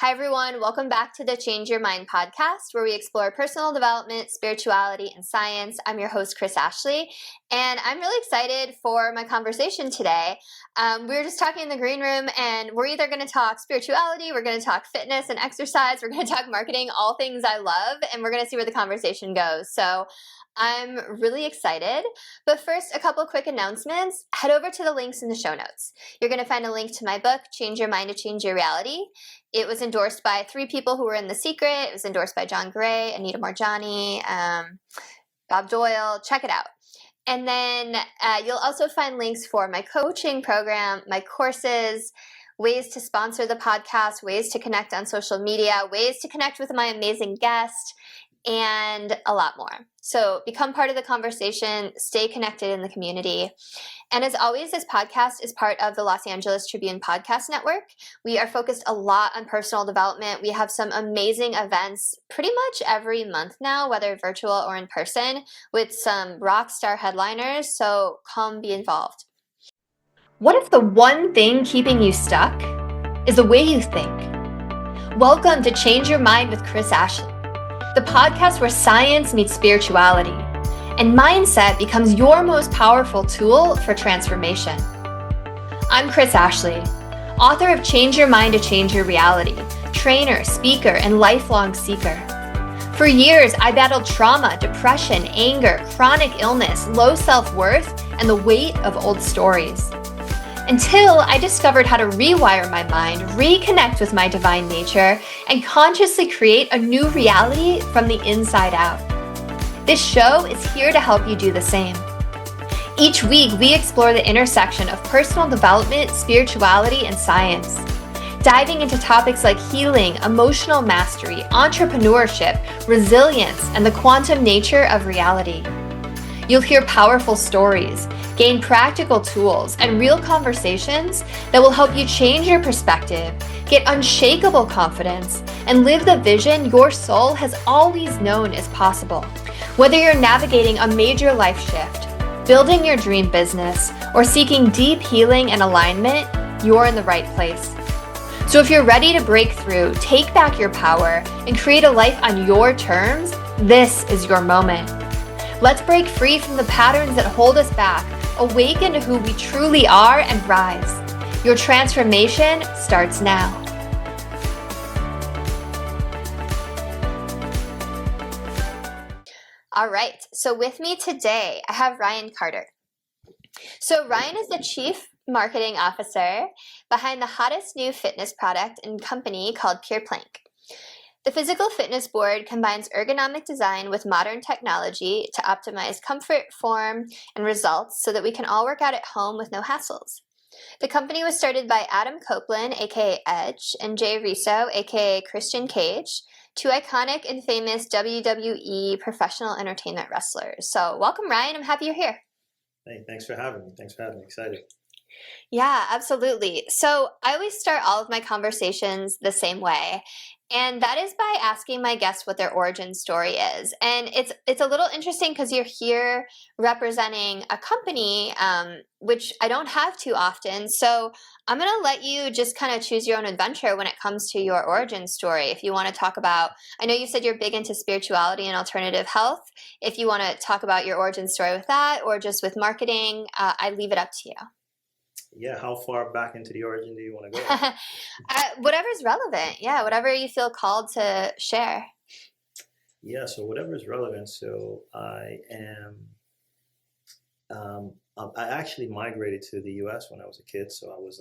Hi, everyone. Welcome back to the Change Your Mind podcast, where we explore personal development, spirituality, and science. I'm your host, Chris Ashley, and I'm really excited for my conversation today. We were just talking in the green room, and we're either going to talk spirituality, we're going to talk fitness and exercise, we're going to talk marketing, all things I love, and we're going to see where the conversation goes. So I'm really excited. But first, a couple quick announcements. Head over to the links in the show notes. You're going to find a link to my book, Change Your Mind to Change Your Reality. It was endorsed by 3 people who were in The Secret. It was endorsed by John Gray, Anita Moorjani, Bob Doyle. Check it out. And then you'll also find links for my coaching program, my courses, ways to sponsor the podcast, ways to connect on social media, ways to connect with my amazing guest, and a lot more. So become part of the conversation, stay connected in the community. And as always, this podcast is part of the Los Angeles Tribune Podcast Network. We are focused a lot on personal development. We have some amazing events pretty much every month now, whether virtual or in person, with some rock star headliners. So come be involved. What if the one thing keeping you stuck is the way you think? Welcome to Change Your Mind with Chris Ashley, the podcast where science meets spirituality and mindset becomes your most powerful tool for transformation. I'm Chris Ashley, author of Change Your Mind to Change Your Reality, trainer, speaker, and lifelong seeker. For years, I battled trauma, depression, anger, chronic illness, low self-worth, and the weight of old stories. Until I discovered how to rewire my mind, reconnect with my divine nature, and consciously create a new reality from the inside out. This show is here to help you do the same. Each week, we explore the intersection of personal development, spirituality, and science, diving into topics like healing, emotional mastery, entrepreneurship, resilience, and the quantum nature of reality. You'll hear powerful stories, gain practical tools, and real conversations that will help you change your perspective, get unshakable confidence, and live the vision your soul has always known is possible. Whether you're navigating a major life shift, building your dream business, or seeking deep healing and alignment, you're in the right place. So if you're ready to break through, take back your power, and create a life on your terms, this is your moment. Let's break free from the patterns that hold us back, awaken to who we truly are, and rise. Your transformation starts now. All right, so with me today, I have Ryan Carter. So Ryan is the Chief Marketing Officer behind the hottest new fitness product and company called Pure Plank. The Physical Fitness Board combines ergonomic design with modern technology to optimize comfort, form, and results so that we can all work out at home with no hassles. The company was started by Adam Copeland, aka Edge, and Jay Riso, aka Christian Cage, 2 iconic and famous WWE professional entertainment wrestlers. So welcome, Ryan. I'm happy you're here. Hey, thanks for having me. Excited. Yeah, absolutely. So I always start all of my conversations the same way. And that is by asking my guests what their origin story is. And it's a little interesting because you're here representing a company, which I don't have too often. So I'm going to let you just kind of choose your own adventure when it comes to your origin story. If you want to talk about, I know you said you're big into spirituality and alternative health. If you want to talk about your origin story with that or just with marketing, I leave it up to you. Yeah, how far back into the origin do you want to go? Whatever's relevant. Yeah, whatever you feel called to share. Yeah, so whatever is relevant. So I actually migrated to the U.S. when I was a kid. So I was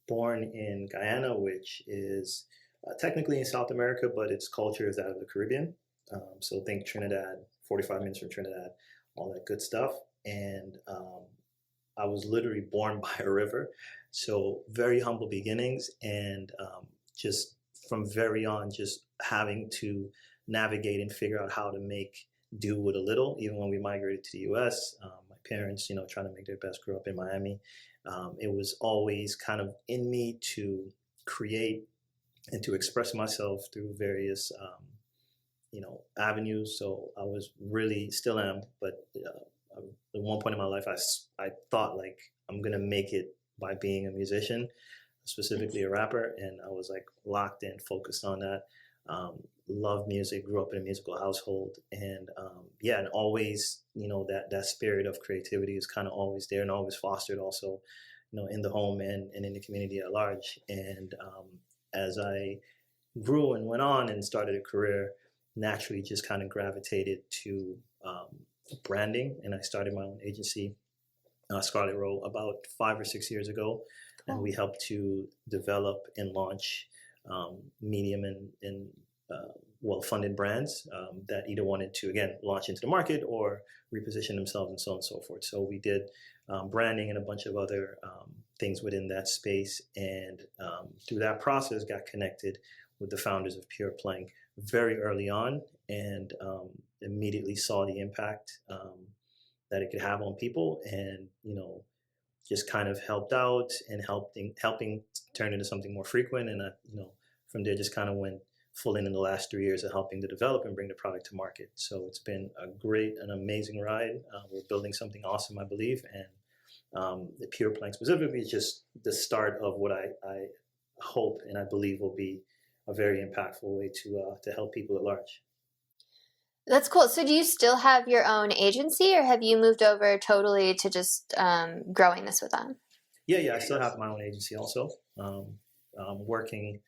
born in Guyana, which is technically in South America, but its culture is out of the Caribbean. So think Trinidad, 45 minutes from Trinidad, all that good stuff. And I was literally born by a river, so very humble beginnings, and just from very on, just having to navigate and figure out how to make do with a little. Even when we migrated to the U.S., my parents, trying to make their best, grew up in Miami. It was always kind of in me to create and to express myself through various, avenues. So I was really, still am, but at one point in my life, I thought I'm gonna make it by being a musician. specifically a rapper, and I was like locked in, focused on that. Love music, grew up in a musical household, and yeah, and always, that spirit of creativity is kind of always there and always fostered also, in the home and in the community at large. And as I grew and went on and started a career, naturally just kind of gravitated to um, branding, and I started my own agency, Scarlet Row, about 5 or 6 years ago, and Cool. we helped to develop and launch medium and well-funded brands that either wanted to, again, launch into the market or reposition themselves and so on and so forth. So we did branding and a bunch of other things within that space, and through that process got connected with the founders of Pure Plank very early on, and immediately saw the impact that it could have on people, and just kind of helped out and helping turn into something more frequent. And from there just kind of went full in the last 3 years of helping to develop and bring the product to market. So it's been a great and amazing ride. We're building something awesome, I believe, and the Pure Plank specifically is just the start of what I hope and I believe will be a very impactful way to help people at large. That's cool. So do you still have your own agency, or have you moved over totally to just growing this with them? Yeah, I still have my own agency also. Working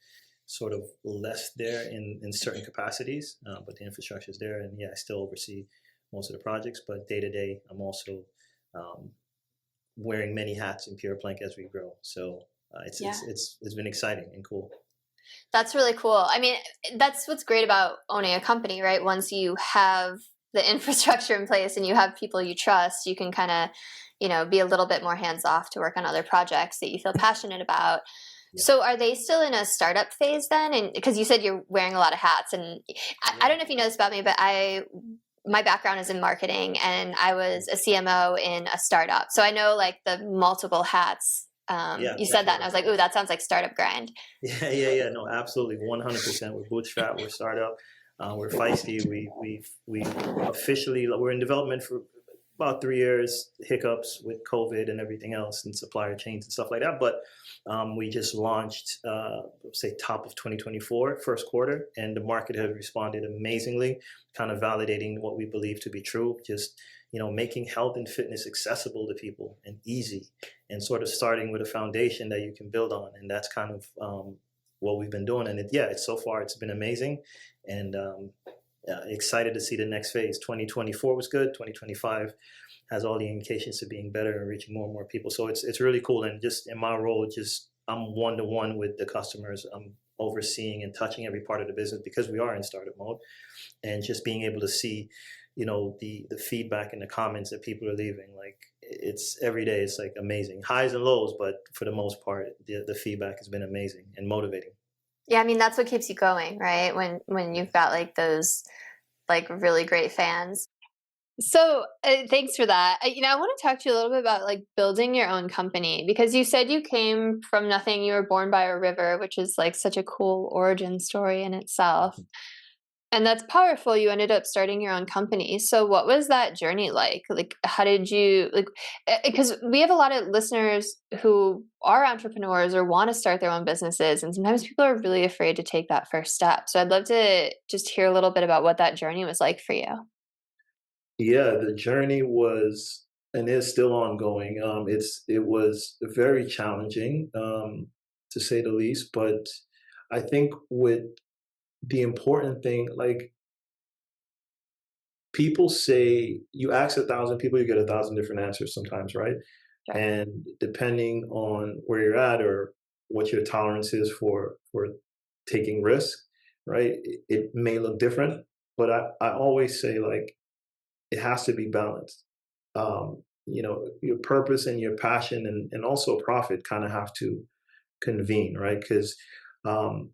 sort of less there in certain capacities, but the infrastructure is there, and yeah, I still oversee most of the projects. But day to day, I'm also um, wearing many hats in Pure Plank as we grow. So Yeah. it's been exciting and cool. That's really cool. I mean, that's what's great about owning a company, right? Once you have the infrastructure in place and you have people you trust, you can kind of, be a little bit more hands off to work on other projects that you feel passionate about. Yeah, So are they still in a startup phase then? And because you said you're wearing a lot of hats, and I yeah, don't know if you know this about me, but my background is in marketing, and I was a CMO in a startup. So I know like the multiple hats. yeah, You for said that, and I sure. was like, "Ooh, that sounds like startup grind." Yeah. No, absolutely, 100%. We're bootstrap. We're startup. We're feisty. We officially we're in development for about 3 years. Hiccups with COVID and everything else, and supplier chains and stuff like that. But we just launched, say, top of 2024, first quarter, and the market has responded amazingly, kind of validating what we believe to be true. Just making health and fitness accessible to people and easy, and sort of starting with a foundation that you can build on, and that's kind of what we've been doing. And it's so far it's been amazing, and excited to see the next phase. 2024 was good. 2025 has all the indications to being better and reaching more and more people. So it's really cool. And just in my role, just I'm one to one with the customers. I'm overseeing and touching every part of the business because we are in startup mode, and just being able to see the feedback and the comments that people are leaving, like it's every day, it's like amazing, highs and lows, but for the most part the feedback has been amazing and motivating. Yeah, I mean that's what keeps you going, right? When Yeah. you've got like those like really great fans. So thanks for that. I want to talk to you a little bit about like building your own company, because you said you came from nothing. You were born by a river, which is like such a cool origin story in itself. And that's powerful. You ended up starting your own company. So what was that journey like? Like, how did you like? Because we have a lot of listeners who are entrepreneurs or want to start their own businesses, and sometimes people are really afraid to take that first step. So I'd love to just hear a little bit about what that journey was like for you. Yeah, the journey was and is still ongoing. It was very challenging, to say the least. But I think with the important thing, like people say, you ask 1,000 people, you get 1,000 different answers sometimes, right? Sure. And depending on where you're at or what your tolerance is for taking risk, right? It may look different, but I always say, like, it has to be balanced. Your purpose and your passion and also profit kind of have to convene, right? Because um,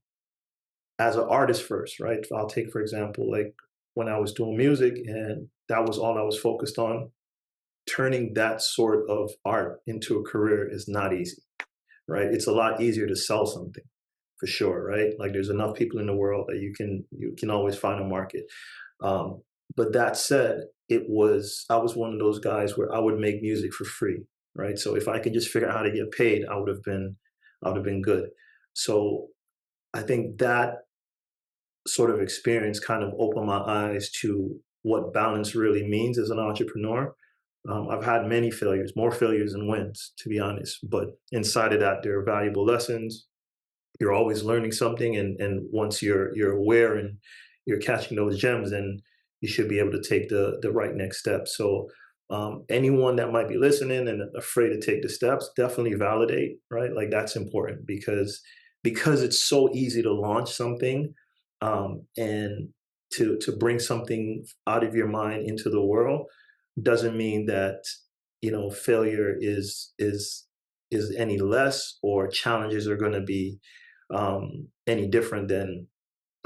as an artist first, right? I'll take, for example, like when I was doing music and that was all I was focused on, turning that sort of art into a career is not easy, right? It's a lot easier to sell something for sure, right? Like there's enough people in the world that you can always find a market. Um, but that said, I was one of those guys where I would make music for free, right? So if I could just figure out how to get paid, I would have been I would have been good. So I think that sort of experience kind of opened my eyes to what balance really means as an entrepreneur. I've had many failures, more failures than wins, to be honest. But inside of that, there are valuable lessons. You're always learning something, and once you're aware and you're catching those gems, then you should be able to take the right next step. So anyone that might be listening and afraid to take the steps, definitely validate, right? Like that's important because it's so easy to launch something and to bring something out of your mind into the world doesn't mean that failure is any less or challenges are going to be any different than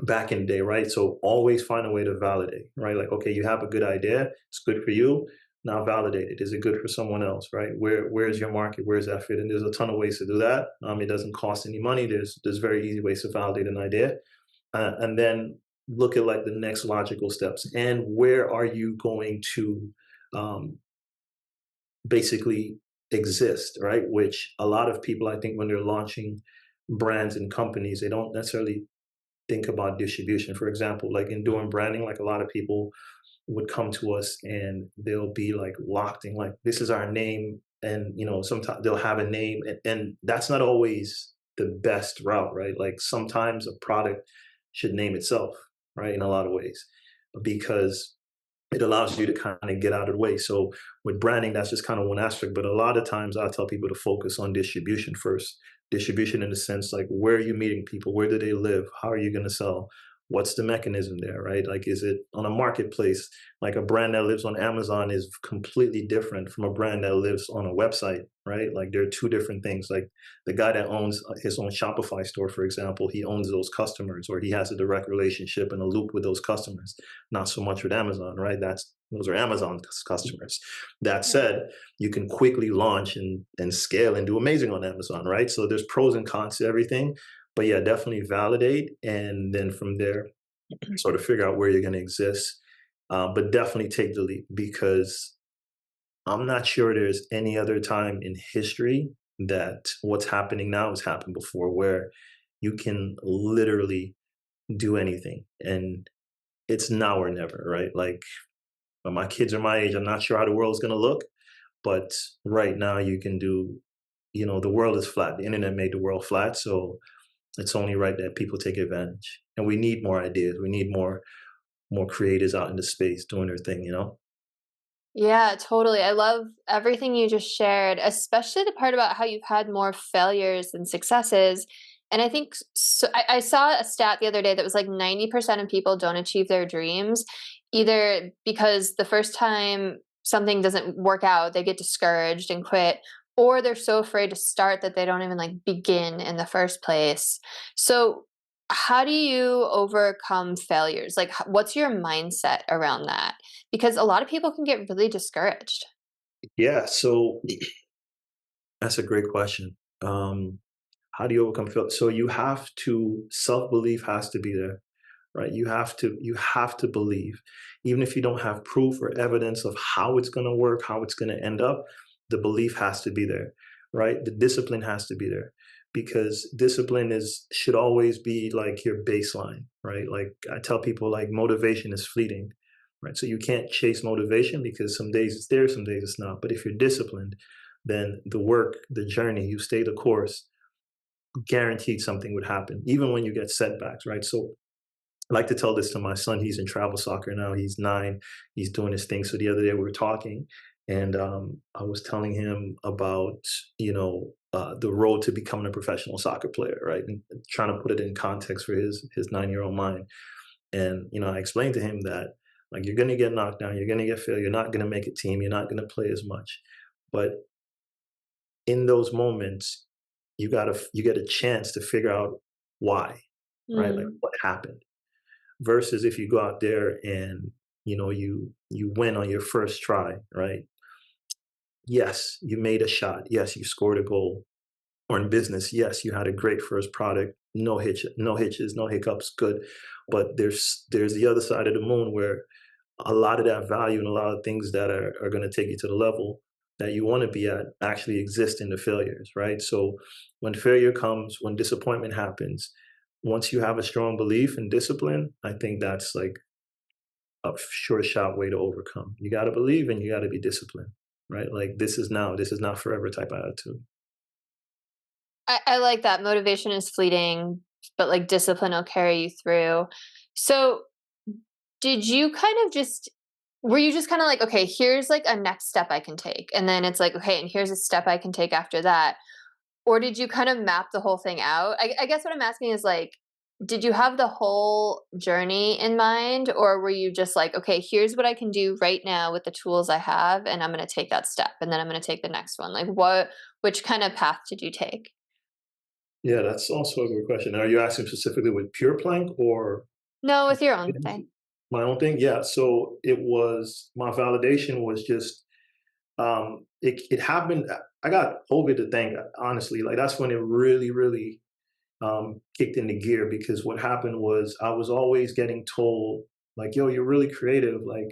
back in the day, right? So always find a way to validate, right? Like, okay, you have a good idea, it's good for you. Now validate it. Is it good for someone else, right? Where's your market? Where's that fit? And there's a ton of ways to do that. It doesn't cost any money. There's very easy ways to validate an idea, and then look at like the next logical steps and where are you going to um, basically exist, right? Which a lot of people, I think, when they're launching brands and companies, they don't necessarily think about distribution. For example, like in doing branding, like a lot of people would come to us and they'll be like locked in, like, this is our name. And, sometimes they'll have a name and that's not always the best route, right? Like sometimes a product should name itself, right? In a lot of ways, because it allows you to kind of get out of the way. So with branding, that's just kind of one aspect. But a lot of times I tell people to focus on distribution first. Distribution in the sense like, where are you meeting people? Where do they live? How are you going to sell? What's the mechanism there, right? Like, is it on a marketplace? Like a brand that lives on Amazon is completely different from a brand that lives on a website, right? Like they're two different things. Like the guy that owns his own Shopify store, for example, he owns those customers or he has a direct relationship and a loop with those customers. Not so much with Amazon, right? Those are Amazon customers. That said, you can quickly launch and scale and do amazing on Amazon, right? So there's pros and cons to everything. But yeah, definitely validate. And then from there, sort of figure out where you're going to exist. But definitely take the leap because I'm not sure there's any other time in history that what's happening now has happened before where you can literally do anything. And it's now or never, right? Like when my kids are my age, I'm not sure how the world's going to look. But right now you can do, the world is flat. The internet made the world flat. So it's only right that people take advantage. And we need more ideas. We need more creators out in the space doing their thing. Yeah, totally. I love everything you just shared, especially the part about how you've had more failures than successes. And I think so, I saw a stat the other day that was like 90% of people don't achieve their dreams, either because the first time something doesn't work out, they get discouraged and quit, or they're so afraid to start that they don't even like begin in the first place. So, how do you overcome failures? Like, what's your mindset around that? Because a lot of people can get really discouraged. Yeah. So that's a great question. How do you overcome failure? So you have to self belief has to be there, right? You have to believe, even if you don't have proof or evidence of how it's going to work, how it's going to end up. The belief has to be there, right? The discipline has to be there because discipline is should always be like your baseline, right? Like I tell people, like motivation is fleeting, right? So you can't chase motivation because some days it's there, some days it's not. But if you're disciplined, then the work, the journey, you stay the course, guaranteed something would happen, even when you get setbacks, right? So I like to tell this to my son. He's in travel soccer now. He's 9. He's doing his thing. So the other day we were talking, and I was telling him about the road to becoming a professional soccer player, right? And trying to put it in context for his 9-year-old mind. And I explained to him that like you're gonna get knocked down, you're gonna get failed, you're not gonna make a team, you're not gonna play as much, but in those moments, you get a chance to figure out why, right? Like Mm. what happened versus if you go out there and you win on your first try, right? Yes, you made a shot. Yes, you scored a goal. Or in business, yes, you had a great first product, no hitches, no hiccups, good. But there's the other side of the moon where a lot of that value and a lot of things that are going to take you to the level that you want to be at actually exist in the failures, right? So when failure comes, when disappointment happens, once you have a strong belief and discipline, I think that's like a sure shot way to overcome. You got to believe and you got to be disciplined, right? Like this is now, this is not forever type of attitude. I like that. Motivation is fleeting, but like discipline will carry you through. So, did you kind of just were you just kind of like, okay, here's like a next step I can take. And then it's like, okay, and here's a step I can take after that. Or did you kind of map the whole thing out? I guess what I'm asking is like, did you have the whole journey in mind? Or were you just like, okay, here's what I can do right now with the tools I have, and I'm going to take that step, and then I'm going to take the next one? Like, which kind of path did you take? Yeah, that's also a good question. Are you asking specifically with Pure Plank or No, with your own thing. my own thing? Yeah. So it was my validation was just it happened. I got COVID to thank, honestly. Like that's when it really, really kicked into gear because what happened was I was always getting told like, "Yo, you're really creative. Like,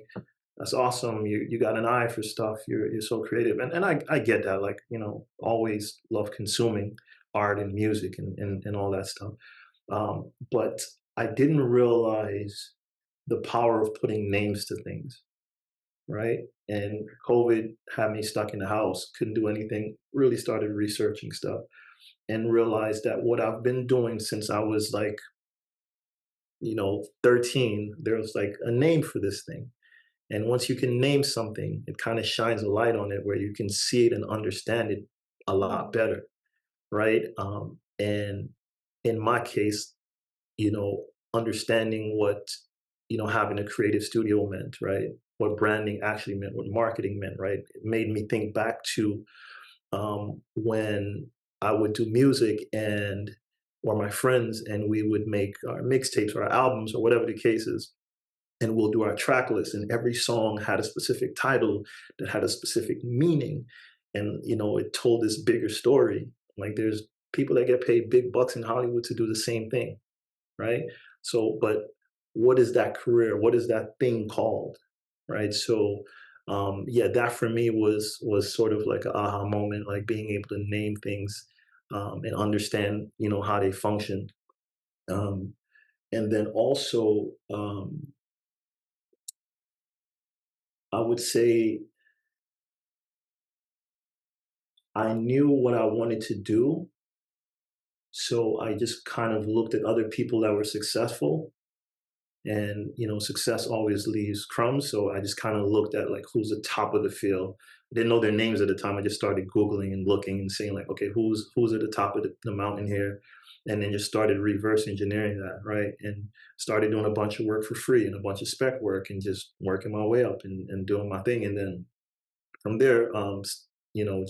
that's awesome. You got an eye for stuff. You're so creative." And I get that. Like, always love consuming art and music and all that stuff. But I didn't realize the power of putting names to things, right? And COVID had me stuck in the house, couldn't do anything. Really started researching stuff and realized that what I've been doing since I was like, 13, there was like a name for this thing. And once you can name something, it kind of shines a light on it where you can see it and understand it a lot Mm. better, right? And in my case, you know, understanding what, having a creative studio meant, right? What branding actually meant, what marketing meant, right? It made me think back to when I would do music and or my friends and we would make our mixtapes or our albums or whatever the case is and we'll do our track list and every song had a specific title that had a specific meaning and it told this bigger story. Like there's people that get paid big bucks in Hollywood to do the same thing, right? So but what is that career, what is that thing called, right? So yeah, that for me was sort of like an aha moment, like being able to name things and understand how they function. um, and then also I would say I knew what I wanted to do, so I just kind of looked at other people that were successful and success always leaves crumbs, so I just kind of looked at like who's the top of the field. I didn't know their names at the time. I just started googling and looking and saying like, okay, who's at the top of the mountain here, and then just started reverse engineering that, right? And started doing a bunch of work for free and a bunch of spec work and just working my way up and doing my thing. And then from there,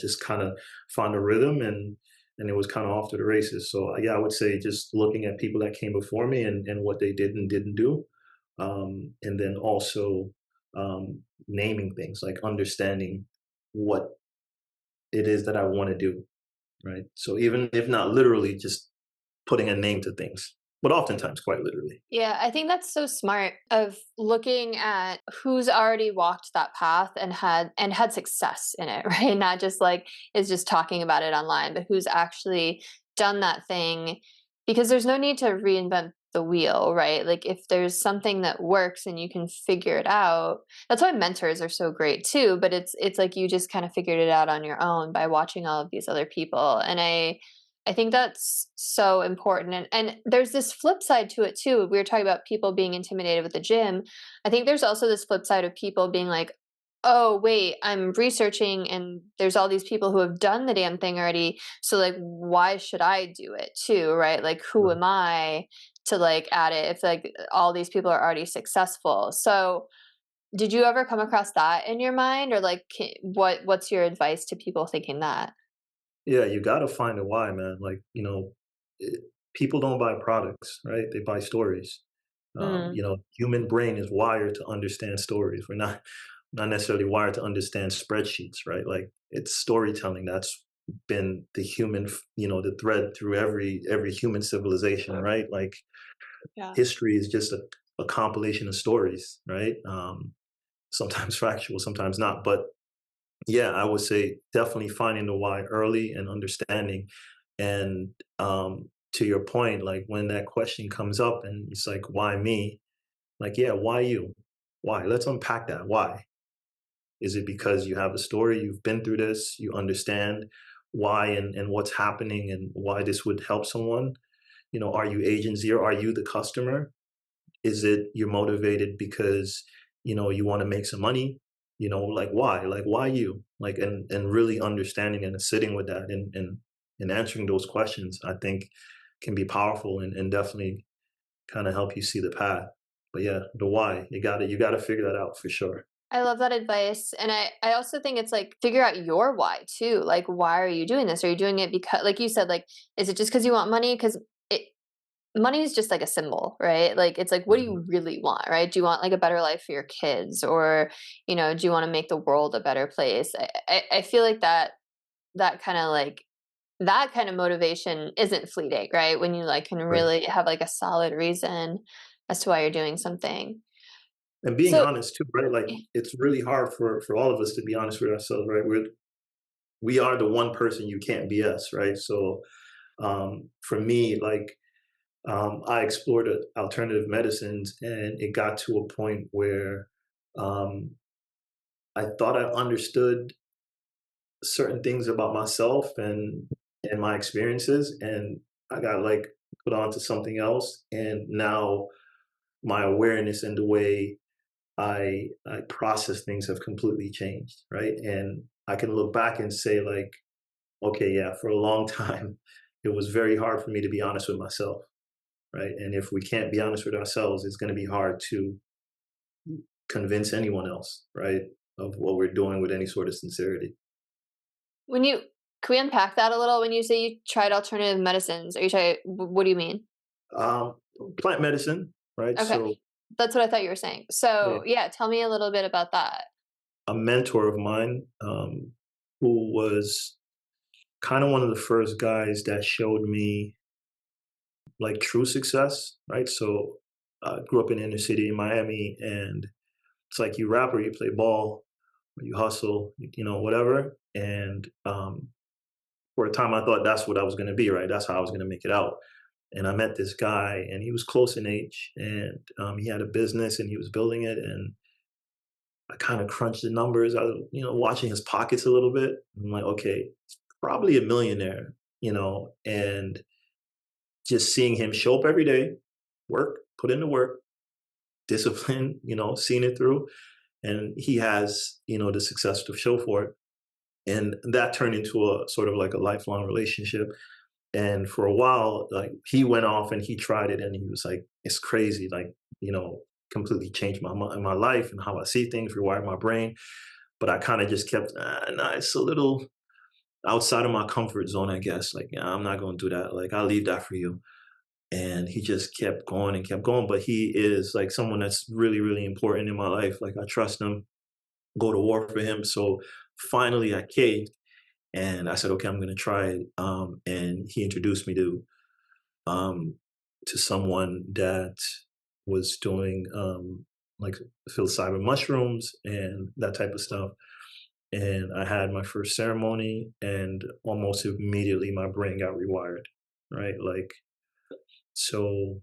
just kind of found a rhythm and it was kind of off to the races. So yeah, I would say just looking at people that came before me and what they did and didn't do, and then also naming things like understanding what it is that I want to do, right? So even if not literally, just putting a name to things, but oftentimes quite literally. Yeah, I think that's so smart of looking at who's already walked that path and had success in it, right? Not just like is just talking about it online, but who's actually done that thing because there's no need to reinvent the wheel, right? Like if there's something that works and you can figure it out. That's why mentors are so great too, but it's like you just kind of figured it out on your own by watching all of these other people. And I think that's so important. And there's this flip side to it too. We were talking about people being intimidated with the gym. I think there's also this flip side of people being like, oh, wait, I'm researching and there's all these people who have done the damn thing already. So, like, why should I do it too? Right? Like, who Right. am I to like add it if like all these people are already successful? So, did you ever come across that in your mind or like what's your advice to people thinking that? Yeah, you got to find a why, man. Like, it, people don't buy products, right? They buy stories. Mm, Human brain is wired to understand stories. We're not necessarily wired to understand spreadsheets, right? Like it's storytelling that's been the human, the thread through every human civilization, right? Like yeah. history is just a compilation of stories, right? Sometimes factual, sometimes not, but Yeah, I would say definitely finding the why early and understanding. And to your point, like when that question comes up and it's like, why me? Like, yeah, why you? Why? Let's unpack that. Why? Is it because you have a story, you've been through this, you understand why and what's happening and why this would help someone? You know, are you agent zero? Are you the customer? Is it you're motivated because, you know, you want to make some money? You know, like why? Like why you? Like and really understanding and sitting with that and answering those questions, I think can be powerful and definitely kind of help you see the path. But yeah, the why, you gotta figure that out for sure. I love that advice, and I also think it's, like, figure out your why too, like, why are you doing this? Are you doing it because, like you said, like, is it just because you want money? Because it money is just like a symbol, right? Like, it's like, what do Mhm. you really want, right? Do you want, like, a better life for your kids? Or, do you wanna make the world a better place? I feel like that kinda, like that kind of motivation isn't fleeting, right? When you, like, can Right. really have, like, a solid reason as to why you're doing something. And being So honest too, right? Like it's really hard for all of us to be honest with ourselves, right? We are the one person you can't BS, right? So for me, like I explored alternative medicines, and it got to a point where um, I thought I understood certain things about myself and my experiences, and I got like put onto something else, and now my awareness and the way I process things have completely changed, right? And I can look back and say like, okay, yeah, for a long time, it was very hard for me to be honest with myself, right? And if we can't be honest with ourselves, it's going to be hard to convince anyone else, right, of what we're doing with any sort of sincerity. when you can we unpack that a little? When you say you tried alternative medicines, are you trying what do you mean? Um, Plant medicine, right? Okay. So That's what I thought you were saying. yeah, So, yeah, tell me a little bit about that. a mentor of mine who was kind of one of the first guys that showed me like true success, right? So I grew up in inner city in Miami, and it's like you rap or you play ball or you hustle, you know, whatever. And for a time, I thought that's what I was going to be, right? That's how I was going to make it out. And I met this guy, and he was close in age, and he had a business, and he was building it. And I kind of crunched the numbers. I was, you know, watching his pockets a little bit. I'm like, okay, it's probably a millionaire, you know, and just seeing him show up every day, work, put in the work, discipline, you know, seeing it through. And he has, you know, the success to show for it. And that turned into a sort of like a lifelong relationship. And for a while, like he went off and he tried it, and he was like, it's crazy. Like, you know, completely changed my life and how I see things, rewired my brain. But I kind of just kept, nah, it's a little outside of my comfort zone, I guess. Like, yeah, I'm not going to do that. Like, I'll leave that for you. And he just kept going and kept going. But he is like someone that's really, really important in my life. Like, I trust him, go to war for him. So finally, I caved and I said, okay, I'm going to try it. And he introduced me um, to someone that was doing like psilocybin mushrooms and that type of stuff. And I had my first ceremony, and almost immediately my brain got rewired, right? Like, so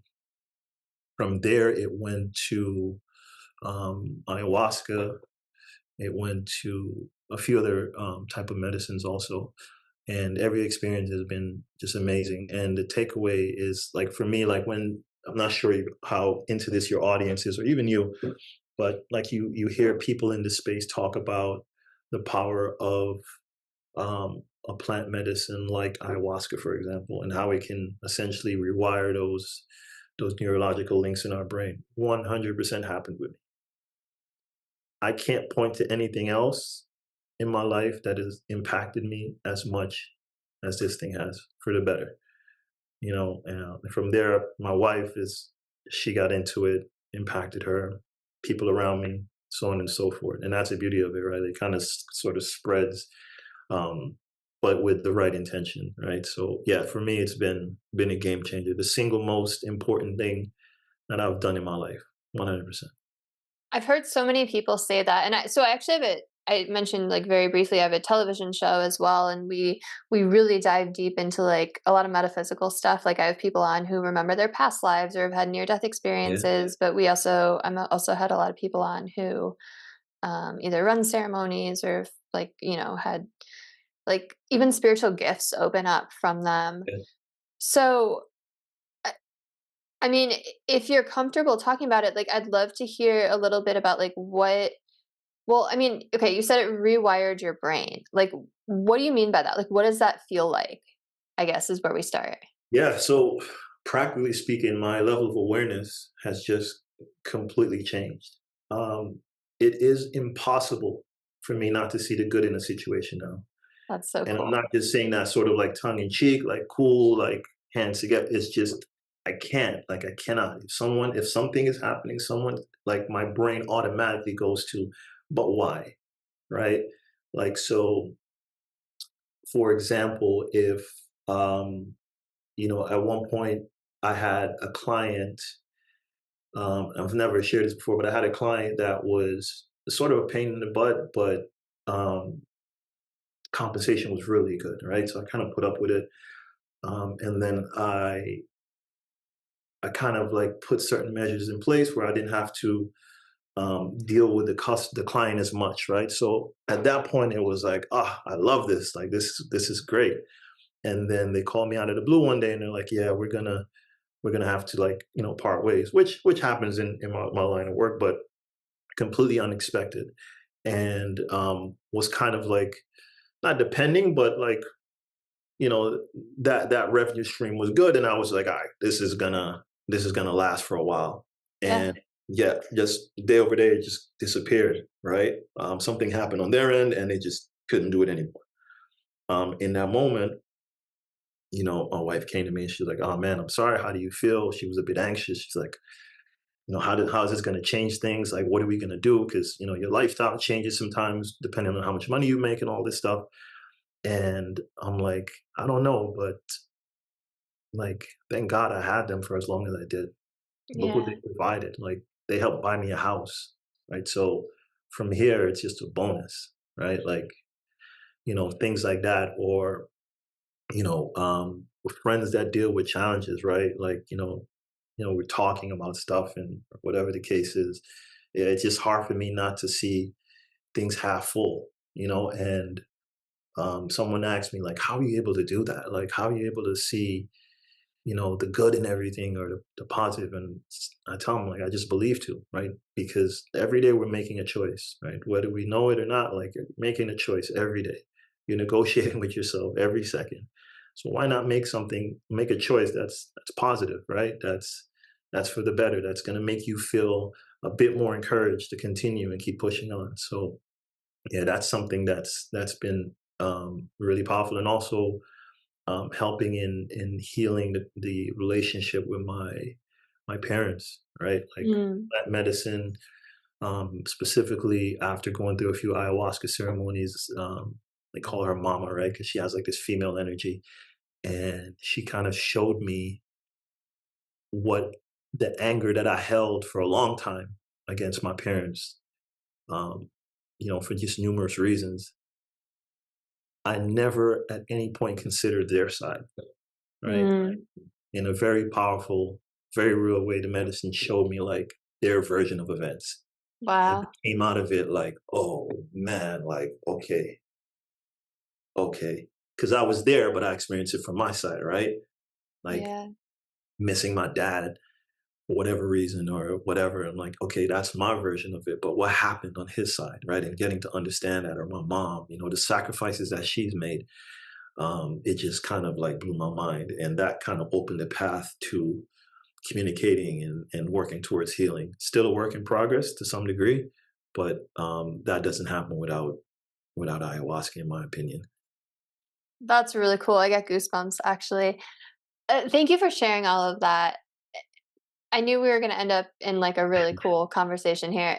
from there, it went to ayahuasca. It went to a few other type of medicines also, and every experience has been just amazing. And the takeaway is like for me, like when I'm not sure how into this your audience is, or even you, but like you hear people in this space talk about the power of a plant medicine like ayahuasca, for example, and how it can essentially rewire those neurological links in our brain. 100% happened with me. I can't point to anything else in my life that has impacted me as much as this thing has for the better. You know, and from there, my wife is she got into it, impacted her, people around me, so on and so forth. And that's the beauty of it, right? It kind of sort of spreads, um, but with the right intention, right? So yeah, for me, it's been a game changer. The single most important thing that I've done in my life, 100%. I've heard so many people say that, and I actually have I mentioned like very briefly, I have a television show as well, and we really dive deep into like a lot of metaphysical stuff. Like I have people on who remember their past lives or have had near death Yeah. experiences, but I'm also had a lot of people on who either run ceremonies or like had like even spiritual gifts open up from them. Yeah. So I mean, if you're comfortable talking about it, like I'd love to hear a little bit about like what well, I mean, okay, you said it rewired your brain. Like what do you mean by that? Like what does that feel like? I guess is where we start. Yeah. So, practically speaking, my level of awareness has just completely changed. Um, it is impossible for me not to see the good in a situation now. That's so And I'm cool. not just saying that sort of like tongue in cheek, like cool, like hands together. It's just I can't, like I cannot. If something is happening, someone like my brain automatically goes to, but why? Right? Like so, for example, if at one point I had a client, I've never shared this before, but I had a client that was sort of a pain in the butt, but um compensation was really good, right? So I kind of put up with it. And then I kind of like put certain measures in place where I didn't have to deal with the client as much, right? So at that point, it was like, ah, I love this. Like this is great. And then they called me out of the blue one day, and they're like, yeah, we're gonna have to like part ways, which happens in my line of work, but completely unexpected, and was kind of like not depending, but like you know that revenue stream was good, and I was like, all right, this is gonna last for a while, Yeah. and yeah, just day over day, it just disappeared. Right, something happened on their end, and they just couldn't do it anymore. In that moment, my wife came to me and she's like, "Oh man, I'm sorry. How do you feel?" She was a bit anxious. She's like, how is this going to change things? Like, what are we going to do? Because your lifestyle changes sometimes depending on how much money you make and all this stuff. And I'm like, I don't know, but like, thank God I had them for as long as I did. Look what Yeah. they provided. Like, they helped buy me a house, right? So from here, it's just a bonus, right? Like, things like that, or with friends that deal with challenges, right? Like, we're talking about stuff and whatever the case is. Yeah, it's just hard for me not to see things half full, and someone asked me like, how are you able to do that? Like, how are you able to see the good in everything, or the positive? And I tell them like, I just believe to, right? Because every day we're making a choice, right? Whether we know it or not, like you're making a choice every day. You're negotiating with yourself every second. So why not make a choice that's positive, right? That's for the better. That's going to make you feel a bit more encouraged to continue and keep pushing on. So yeah, that's something that's been really powerful, and also helping in healing the relationship with my parents, right? Like Mm. that medicine, specifically after going through a few ayahuasca ceremonies. They call her mama, right? Because she has like this female energy, and she kind of showed me what the anger that I held for a long time against my parents, um, for just numerous reasons. I never at any point considered their side, right? Mm. In a very powerful, very real way, the medicine showed me like their version of events. And Wow. I came out of it like, oh man, like, okay, okay. Because I was there, but I experienced it from my side, right? Like Yeah. missing my dad for whatever reason or whatever. I'm like, okay, that's my version of it. But what happened on his side, right? And getting to understand that, or my mom, the sacrifices that she's made, it just kind of like blew my mind. And that kind of opened the path to communicating and working towards healing. Still a work in progress to some degree, but that doesn't happen without ayahuasca, in my opinion. That's really cool. I get goosebumps actually. Thank you for sharing all of that. I knew we were going to end up in like a really cool conversation here.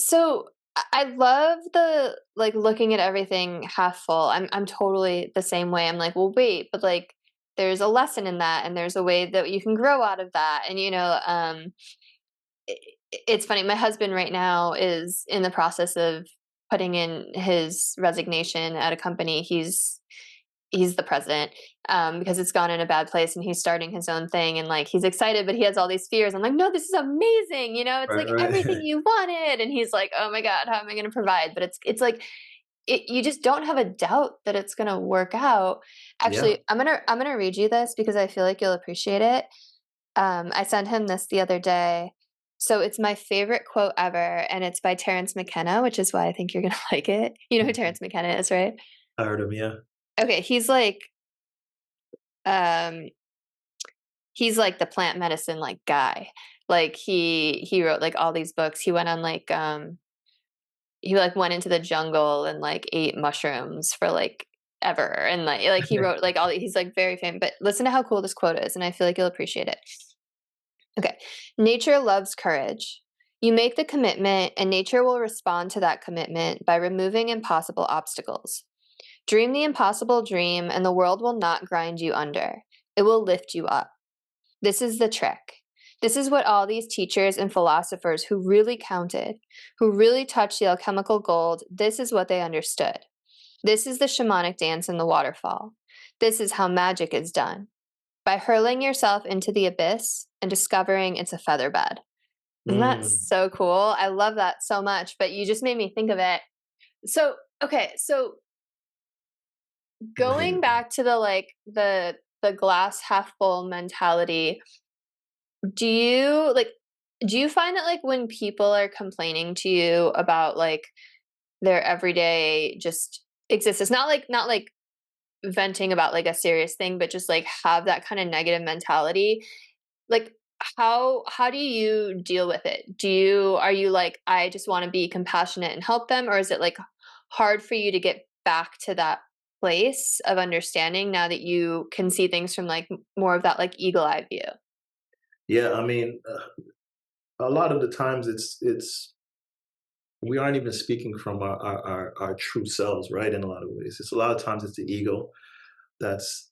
So I love the like looking at everything half full. I'm totally the same way. I'm like, well, wait, but like there's a lesson in that, and there's a way that you can grow out of that. And it's funny. My husband right now is in the process of putting in his resignation at a company. He's the president, because it's gone in a bad place, and he's starting his own thing, and like he's excited, but he has all these fears. I'm like, no, this is amazing. It's Right, like right. everything you wanted, and he's like, oh my god, how am I going to provide? But it's like you just don't have a doubt that it's going to work out. Yeah. Actually, I'm gonna read you this because I feel like you'll appreciate it. I sent him this the other day. So it's my favorite quote ever, and it's by Terrence McKenna, which is why I think you're gonna like it. You know who Mhm. Terrence McKenna is, right? I heard him. Yeah. Okay, um he's like the plant medicine like guy. Like he wrote like all these books. He went on like he like went into the jungle and like ate mushrooms for like ever, and like he wrote like he's like very famous. But listen to how cool this quote is, and I feel like you'll appreciate it. Okay. Nature loves courage. You make the commitment, and nature will respond to that commitment by removing impossible obstacles. Dream the impossible dream, and the world will not grind you under. It will lift you up. This is the trick. This is what all these teachers and philosophers who really counted, who really touched the alchemical gold, this is what they understood. This is the shamanic dance in the waterfall. This is how magic is done by hurling yourself into the abyss and discovering it's a feather bed. Isn't that Mm. so cool? I love that so much, but you just made me think of it. So, okay, so going Amazing. back to the glass half full mentality, do you like do you find that like when people are complaining to you about like their everyday just existence, not like venting about like a serious thing, but just like have that kind of negative mentality, like how do you deal with it? Are you like, I just want to be compassionate and help them, or is it like hard for you to get back to that place of understanding now that you can see things from like more of that like eagle eye view? Yeah. I mean, a lot of the times it's we aren't even speaking from our true selves, right? In a lot of ways, it's a lot of times it's the ego that's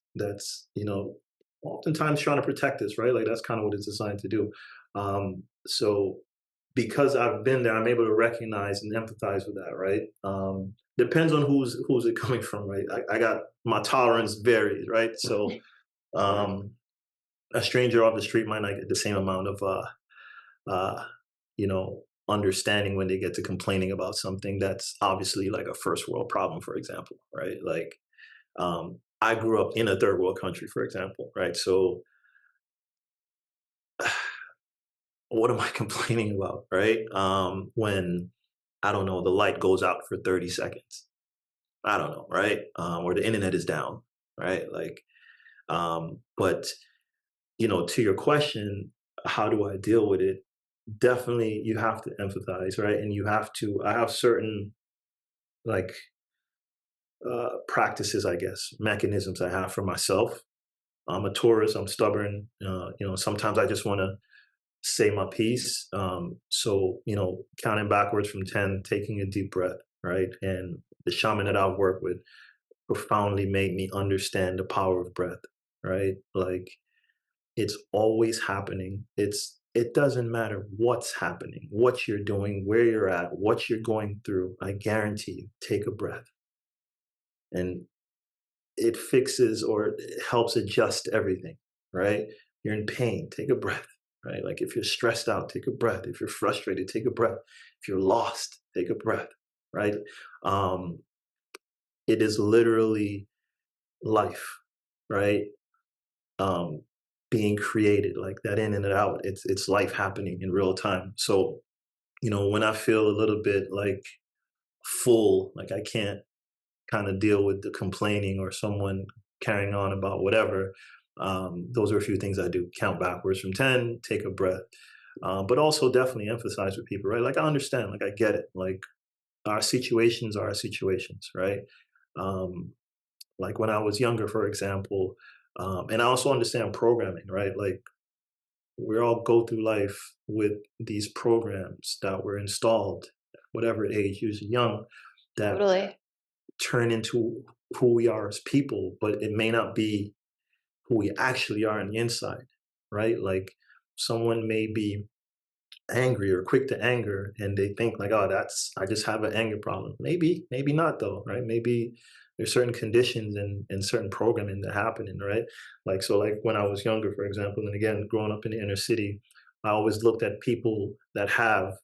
oftentimes trying to protect us, right? Like that's kind of what it's designed to do. So because I've been there, I'm able to recognize and empathize with that, right? Depends on who's it coming from, right? I got my tolerance varies, right? So um, a stranger off the street might not get the same amount of uh, understanding when they get to complaining about something that's obviously like a first world problem, for example, right? Like I grew up in a third world country, for example, right? So what am I complaining about, right? When I don't know, the light goes out for 30 seconds. I don't know, right? Or the internet is down, right? Like, but to your question, how do I deal with it? Definitely, you have to empathize, right? And you have to. I have certain like practices, I guess, mechanisms I have for myself. I'm a Taurus. I'm stubborn. Sometimes I just want to say my piece. So, counting backwards from 10, taking a deep breath, right? And the shaman that I've worked with profoundly made me understand the power of breath, right? Like it's always happening. It doesn't matter what's happening, what you're doing, where you're at, what you're going through. I guarantee you, take a breath. And it fixes or it helps adjust everything, right? You're in pain, take a breath, right? Like if you're stressed out, take a breath. If you're frustrated, take a breath. If you're lost, take a breath, right? Um, it is literally life, right? Um, being created like that in and out. It's life happening in real time. So, when I feel a little bit like full, like I can't kind of deal with the complaining or someone carrying on about whatever. Those are a few things I do. Count backwards from 10, take a breath. But also definitely emphasize with people, right? Like I understand, like I get it. Like our situations are our situations, right? Um, like when I was younger, for example, and I also understand programming, right? Like we all go through life with these programs that were installed, whatever age, usually young, that Totally. turn into who we are as people, but it may not be who we actually are on the inside, right? Like someone may be angry or quick to anger, and they think like, oh, that's I just have an anger problem. Maybe not though, right? Maybe there's certain conditions and certain programming that happening, right? Like so, like when I was younger, for example, and again, growing up in the inner city, I always looked at people that have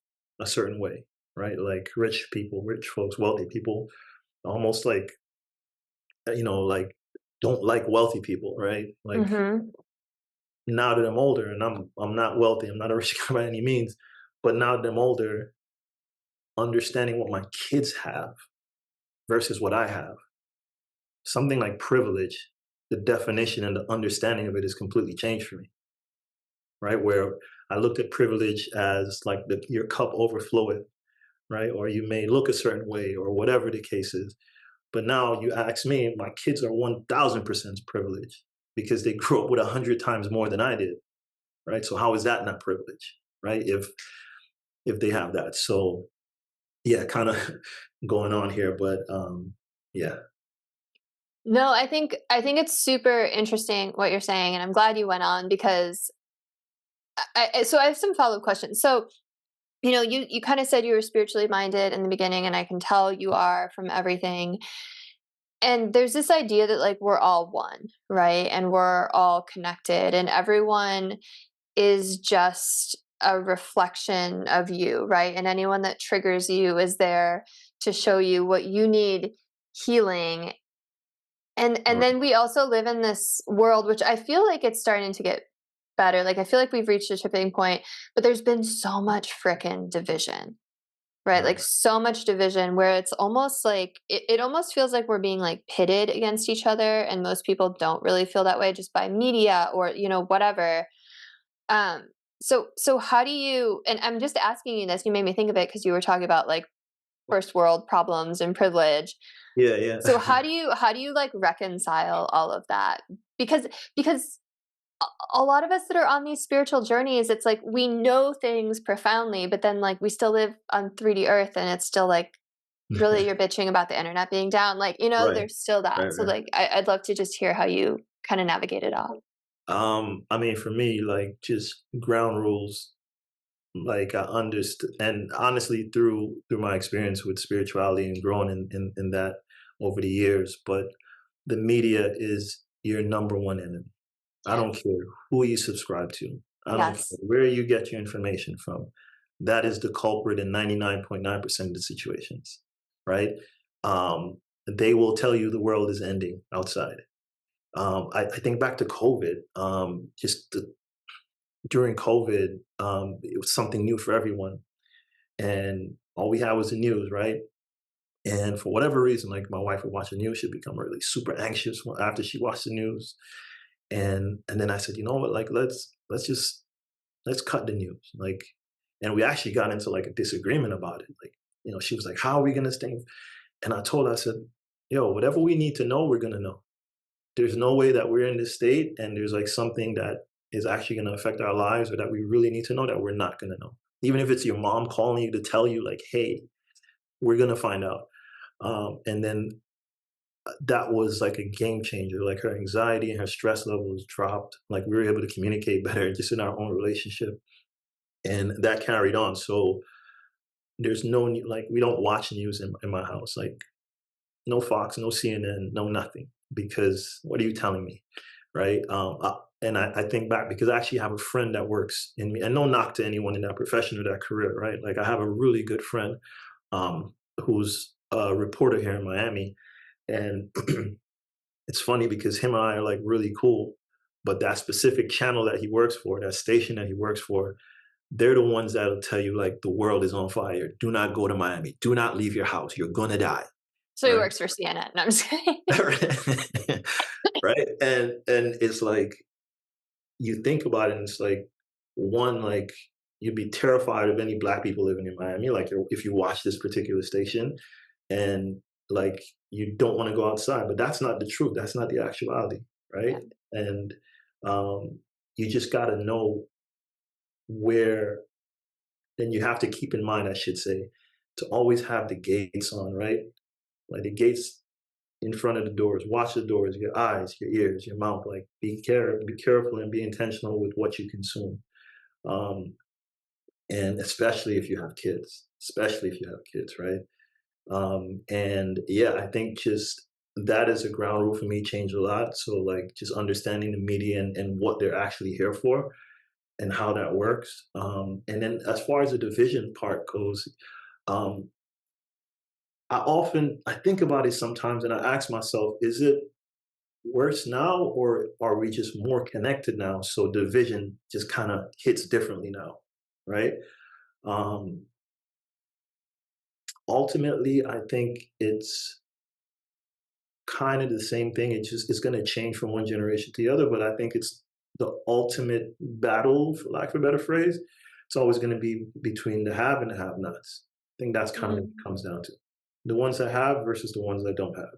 a certain way, right? Like rich people, rich folks, wealthy people, almost like like don't like wealthy people, right? Like Mm-hmm. now that I'm older and I'm not wealthy, I'm not a rich guy by any means, but now that I'm older, understanding what my kids have versus what I have, something like privilege, the definition and the understanding of it is completely changed for me, right? Where I looked at privilege as like your cup overfloweth, right? Or you may look a certain way or whatever the case is. But now you ask me, my kids are 1000% privileged because they grew up with 100 times more than I did, right? So how is that not privilege, right? If they have that. So yeah, kind of going on here, but yeah. No, I think it's super interesting what you're saying, and I'm glad you went on because so I have some follow-up questions. So, you kind of said you were spiritually minded in the beginning, and I can tell you are from everything. And there's this idea that like we're all one, right? And we're all connected, and everyone is just a reflection of you, right? And anyone that triggers you is there to show you what you need healing. And Right. then we also live in this world which I feel like it's starting to get better. Like I feel like we've reached a tipping point, but there's been so much frickin' division. Right, like Right. so much division where it's almost like it almost feels like we're being like pitted against each other, and most people don't really feel that way just by media or whatever. Um, so how do you? And I'm just asking you this. You made me think of it because you were talking about like first world problems and privilege. Yeah, yeah. So how do you like reconcile all of that? Because because a lot of us that are on these spiritual journeys, it's like we know things profoundly, but then like we still live on 3D Earth, and it's still like, really, you're bitching about the internet being down. Like, Right. there's still Right, that. So right. like, I'd love to just hear how you kind of navigate it all. I mean, for me, like just ground rules, like I understood, and honestly, through my experience with spirituality and growing in that over the years, but the media is your number one enemy. I don't care who you subscribe to. I don't care Yes. where you get your information from. That is the culprit in 99.9% of the situations, right? They will tell you the world is ending outside. I think back to COVID, during COVID, it was something new for everyone. And all we had was the news, right? And for whatever reason, like my wife would watch the news, she'd become really super anxious after she watched the news. And then I said, you know what, like let's cut the news. Like, and we actually got into like a disagreement about it. Like, she was like, how are we gonna stay? And I told her, I said, yo, whatever we need to know, we're gonna know. There's no way that we're in this state and there's like something that is actually gonna affect our lives or that we really need to know that we're not gonna know. Even if it's your mom calling you to tell you, like, hey, we're gonna find out. And then that was like a game changer. Like her anxiety and her stress levels dropped. Like we were able to communicate better just in our own relationship. And that carried on. So there's like, we don't watch news in my house. Like, no Fox, no CNN, no nothing. Because what are you telling me? Right. And I think back because I actually have a friend that works in me, and no knock to anyone in that profession or that career, right? Like I have a really good friend who's a reporter here in Miami, and it's funny because him and I are like really cool, but that specific channel that he works for, that station that he works for, they're the ones that'll tell you like the world is on fire. Do not go to Miami. Do not leave your house. You're gonna die. So he Right. works for CNN. No, I'm just kidding. Right. And it's like you think about it and it's like one, like you'd be terrified of any black people living in Miami, like if you watch this particular station and like you don't want to go outside, but that's not the truth. That's not the actuality, right? Yeah. And you just got to know where. Then you have to keep in mind, I should say, to always have the gates on, right? Like the gates in front of the doors. Watch the doors, your eyes, your ears, your mouth. Like be careful and be intentional with what you consume. Um, and especially if you have kids, right? And yeah, I think just that is a ground rule for me changed a lot. So like just understanding the media and what they're actually here for and how that works. And then as far as the division part goes, um, I think about it sometimes and I ask myself, is it worse now or are we just more connected now? So division just kind of hits differently now, right? Um, Ultimately, I think it's kind of the same thing. It just it's going to change from one generation to the other, but I think it's the ultimate battle, for lack of a better phrase. It's always going to be between the have and the have-nots. I think that's kind of what it Mm. comes down to: the ones that have versus the ones that don't have,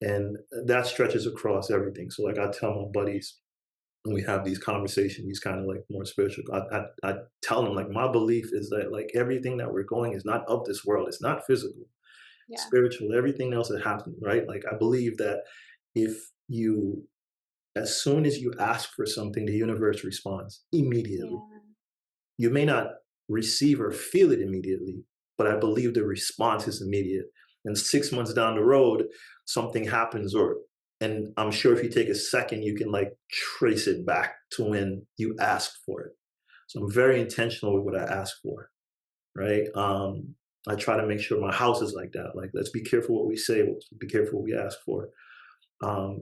and that stretches across everything. So, like I tell my buddies when we have these conversations, these kind of like more spiritual. I tell them like my belief is that like everything that we're going is not of this world. It's not physical, Yeah. spiritual, everything else that happened, right? Like I believe that if you, as soon as you ask for something, the universe responds immediately. Yeah. You may not receive or feel it immediately, but I believe the response is immediate. And 6 months down the road, something happens, and I'm sure if you take a second, you can like trace it back to when you asked for it. So I'm very intentional with what I ask for, right? I try to make sure my house is like that. Like, let's be careful what we say, let's be careful what we ask for.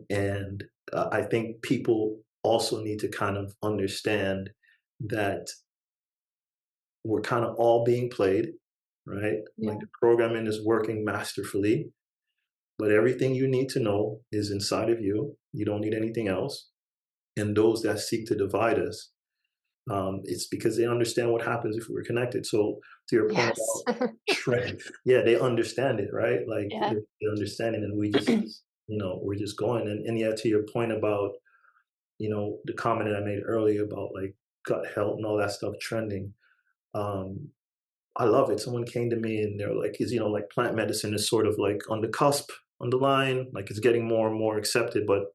And I think people also need to kind of understand that we're kind of all being played, right? Like Yeah. the programming is working masterfully, but everything you need to know is inside of you. You don't need anything else. And those that seek to divide us, it's because they understand what happens if we're connected. So to your point Yes. about trend, yeah, they understand it, right? Like Yeah. they understand it, and we just, we're just going. And yeah, to your point about, the comment that I made earlier about like gut health and all that stuff trending. Um, I love it. Someone came to me and they're like, is, like plant medicine is sort of like on the cusp, on the line, like it's getting more and more accepted, but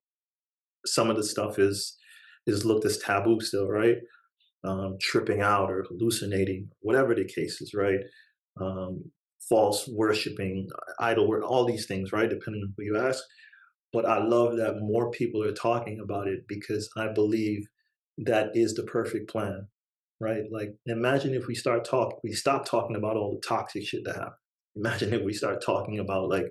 some of the stuff is looked as taboo still, right? Tripping out or hallucinating, whatever the case is, right? Um, False worshiping, idol work, all these things, right? Depending on who you ask. But I love that more people are talking about it because I believe that is the perfect plan, right? Like, imagine if we stop talking about all the toxic shit that happened. Imagine if we start talking about like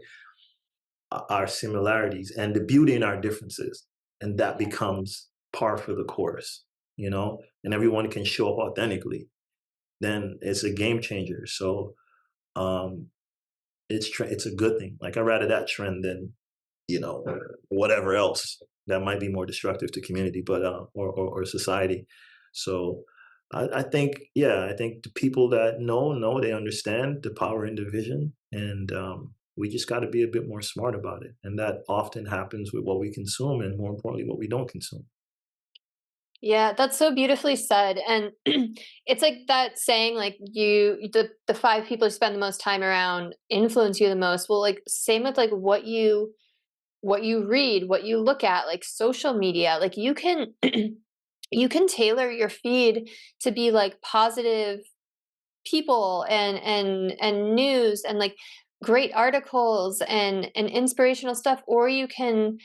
our similarities and the beauty in our differences, and that becomes par for the course, and everyone can show up authentically. Then it's a game changer. So um, it's a good thing. Like I'd rather that trend than you know whatever else that might be more destructive to community, but or society. So I think yeah, I think the people that know they understand the power in division, and we just got to be a bit more smart about it, and that often happens with what we consume, and more importantly, what we don't consume. Yeah, that's so beautifully said. And it's like that saying, like the five people you spend the most time around influence you the most. Well, like same with like what you read, what you look at, like social media. Like you can you can tailor your feed to be like positive people and news and like great articles and inspirational stuff, or you can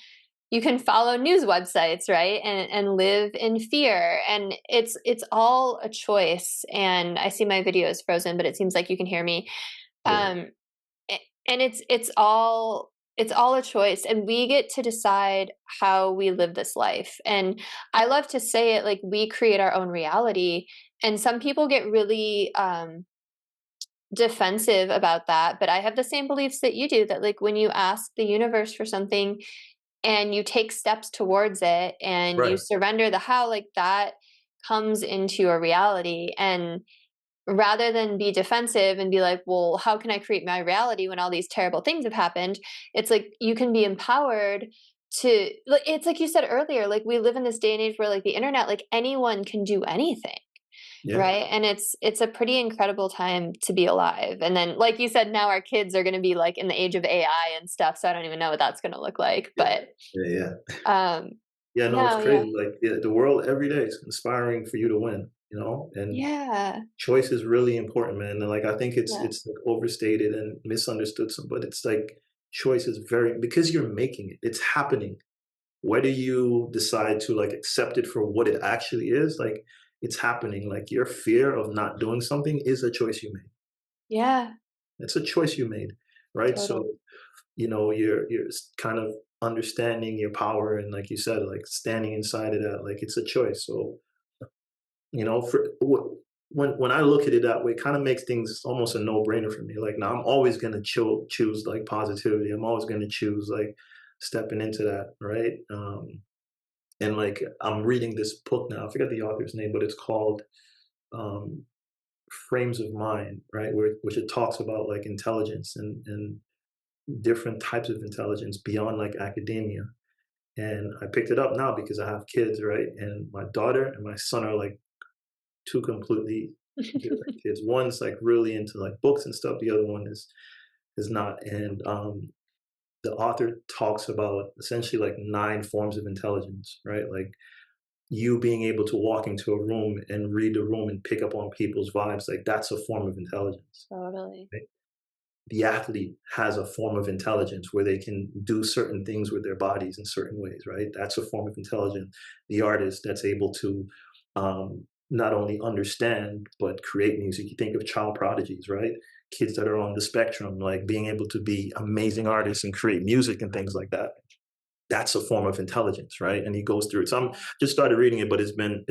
follow news websites, right? And live in fear. And it's all a choice. And I see my video is frozen, but it seems like you can hear me. Yeah, Um, and it's all a choice, and we get to decide how we live this life. And I love to say it like we create our own reality. And some people get really defensive about that, but I have the same beliefs that you do, that like when you ask the universe for something and you take steps towards it and you right. surrender the how, like that comes into your reality. And rather than be defensive and be like, well, how can I create my reality when all these terrible things have happened? It's like you can be empowered to, like, it's like you said earlier, like we live in this day and age where like the internet, like anyone can do anything. Yeah, Right? And it's a pretty incredible time to be alive. And then like you said, now our kids are gonna be like in the age of AI and stuff, so I don't even know what that's gonna look like. yeah, But yeah, yeah. um Yeah, no, it's no, yeah. crazy. Like the world every day is conspiring for you to win. and Yeah. choice is really important, man. And like I think Yeah. it's like overstated and misunderstood some, but it's like choice is very because you're making it. It's happening. Whether you decide to like accept it for what it actually is, like it's happening. Like your fear of not doing something is a choice you made. Yeah. It's a choice you made, right? Totally. So, kind of understanding your power and like you said, like standing inside of that, like it's a choice. So, when I look at it that way, it kind of makes things almost a no-brainer for me. Like now, I'm always gonna choose like positivity. I'm always gonna choose like stepping into that, right? And like I'm reading this book now. I forget the author's name, but it's called um, "Frames of Mind," right? Which it talks about like intelligence and different types of intelligence beyond like academia. And I picked it up now because I have kids, right? And my daughter and my son are like two completely different kids. One's like really into like books and stuff. The other one is not. And the author talks about essentially like nine forms of intelligence, right? Like you being able to walk into a room and read the room and pick up on people's vibes, like that's a form of intelligence. Totally. Right? The athlete has a form of intelligence where they can do certain things with their bodies in certain ways, right? That's a form of intelligence. The artist that's able to not only understand but create music. You think of child prodigies, right? Kids that are on the spectrum, like being able to be amazing artists and create music and things like that. That's a form of intelligence, right? And he goes through it. So I'm just started reading it, but it's been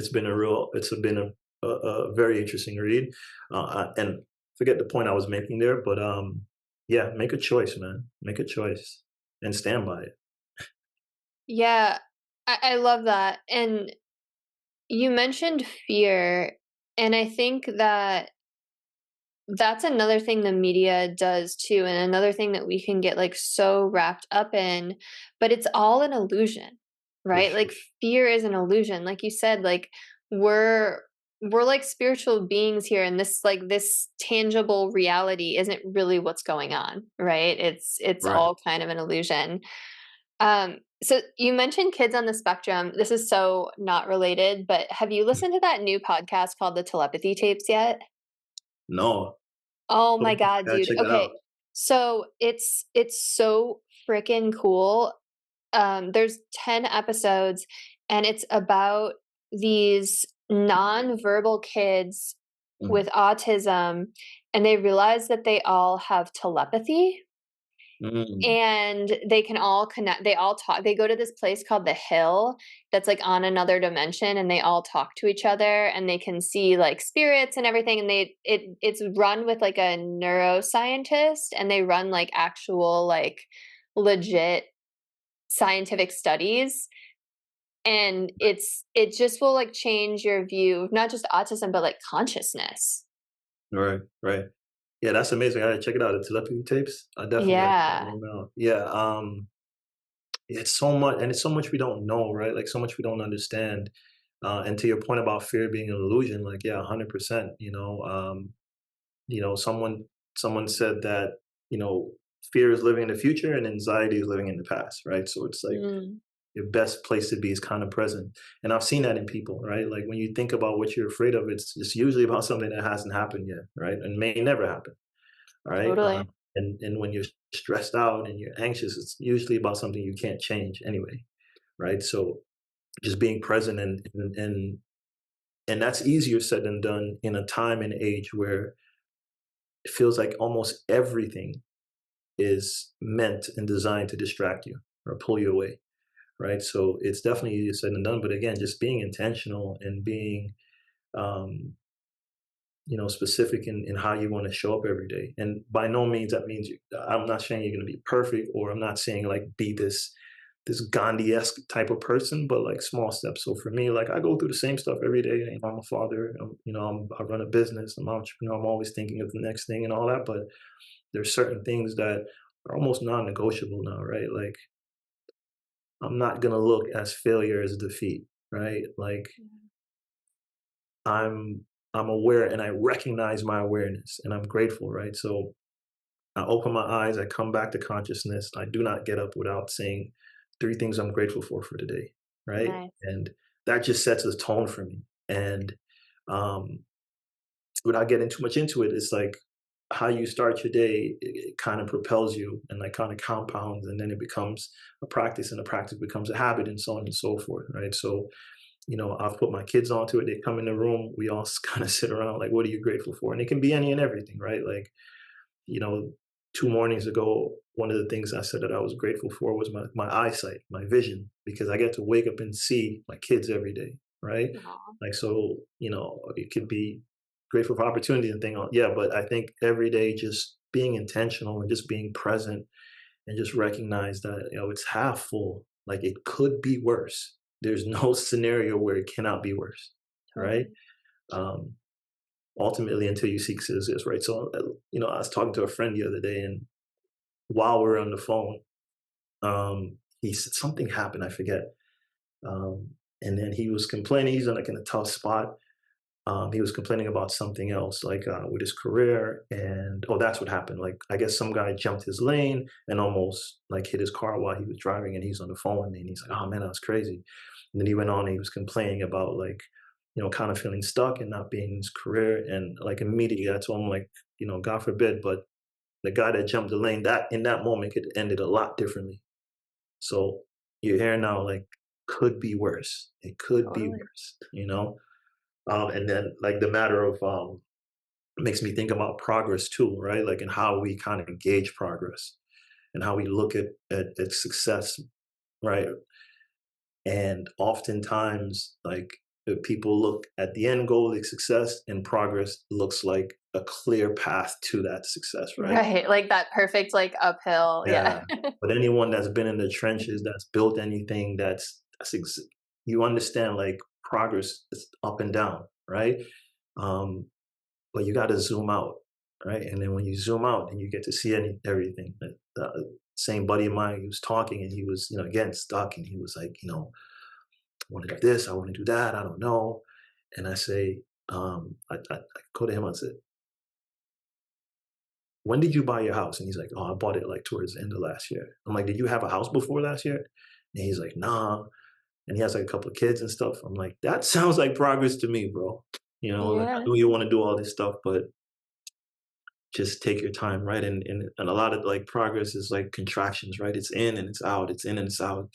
a very interesting read. And forget the point I was making there, but yeah, make a choice, man. Make a choice and stand by it. Yeah. I love that. And you mentioned fear, and I think that that's another thing the media does too, and another thing that we can get like so wrapped up in, but it's all an illusion, For right? sure. Like fear is an illusion. Like you said, like we're we're like spiritual beings here, and this tangible reality isn't really what's going on, right? It's Right. all kind of an illusion. So you mentioned kids on the spectrum. This is so not related, but have you listened to that new podcast called the Telepathy Tapes yet? No. Oh my Okay, god, gotta dude. check that Okay. out. So it's so freaking cool. There's 10 episodes and it's about these non-verbal kids with Mhm. autism, and they realize that they all have telepathy Mm. and they can all connect. They all talk. They go to this place called the Hill that's like on another dimension, and they all talk to each other and they can see like spirits and everything, and it's run with like a neuroscientist, and they run like actual like legit scientific studies, and it just will like change your view of not just autism but like consciousness. Right, right. Yeah, that's amazing. I gotta check it out. The telepathy tapes. I definitely gotta check Yeah. them out. Yeah. It's so much, and it's so much we don't know, right? Like so much we don't understand. And to your point about fear being an illusion, like yeah, 100%. Someone said that fear is living in the future and anxiety is living in the past, right? So it's like Mm, your best place to be is kind of present. And I've seen that in people, right? Like when you think about what you're afraid of, it's usually about something that hasn't happened yet, right? And may never happen, right? totally. And when you're stressed out and you're anxious, it's usually about something you can't change anyway, right? So just being present and that's easier said than done in a time and age where it feels like almost everything is meant and designed to distract you or pull you away, right? So it's definitely easier said than done. But again, just being intentional and being um, specific in how you want to show up every day. And by no means that means I'm not saying you're going to be perfect, or I'm not saying like be this Gandhi-esque type of person, but like small steps. So for me, like I go through the same stuff every day. I'm a father. I run a business. I'm an entrepreneur. I'm always thinking of the next thing and all that. But there's certain things that are almost non-negotiable now, right? Like I'm not gonna look as failure as defeat, right? Like I'm I'm aware and I recognize my awareness and I'm grateful, right? So I open my eyes, I come back to consciousness. I do not get up without saying three things I'm grateful for today, right? Nice. And that just sets a tone for me. And um, without getting too much into it, it's like how you start your day, it kind of propels you and like kind of compounds, and then it becomes a practice, and the practice becomes a habit, and so on and so forth, right? So, I've put my kids onto it. They come in the room, we all kind of sit around like, what are you grateful for? And it can be any and everything, right? Like, you know, 2 mornings ago, one of the things I said that I was grateful for was my eyesight, my vision, because I get to wake up and see my kids every day, right? Aw. Like, so, it could be grateful for opportunity and thing on, yeah, but I think every day just being intentional and just being present and just recognize that, it's half full. Like it could be worse. There's no scenario where it cannot be worse, right? Totally. Um, Ultimately, until you seek success, right? So, I was talking to a friend the other day, and while we were on the phone, he said something happened, I forget. And then he was complaining. He's in a tough spot. He was complaining about something else, like with his career, and oh, that's what happened. Like, I guess some guy jumped his lane and almost like hit his car while he was driving, and he's on the phone with me, and he's like, "Oh man, that's crazy." And then he went on, and he was complaining about like, kind of feeling stuck and not being in his career, and like immediately I told him like, God forbid, but the guy that jumped the lane, that in that moment could ended a lot differently. So you're here now, like, could be worse. It could be Totally. worse. And then like the matter of makes me think about progress too, right? Like, and how we kind of gauge progress and how we look at success, right? And oftentimes, like, people look at the end goal, like success, and progress looks like a clear path to that success, right? Right. Like that perfect, like uphill. Yeah. Yeah. But anyone that's been in the trenches, that's built anything, you understand like progress is up and down, right? Um, but you got to zoom out, right? And then when you zoom out, and you get to see everything. Same buddy of mine, he was talking, and he was, again stuck, and he was like, I want to do this, I want to do that, I don't know. And I say, I go to him and said, when did you buy your house? And he's like, oh, I bought it like towards the end of last year. I'm like, did you have a house before last year? And he's like, nah. And he has like a couple of kids and stuff. I'm like, that sounds like progress to me, bro. Like, I Yeah. know you want to do all this stuff, but just take your time, right? And a lot of like progress is like contractions, right? It's in and it's out. It's in and it's out.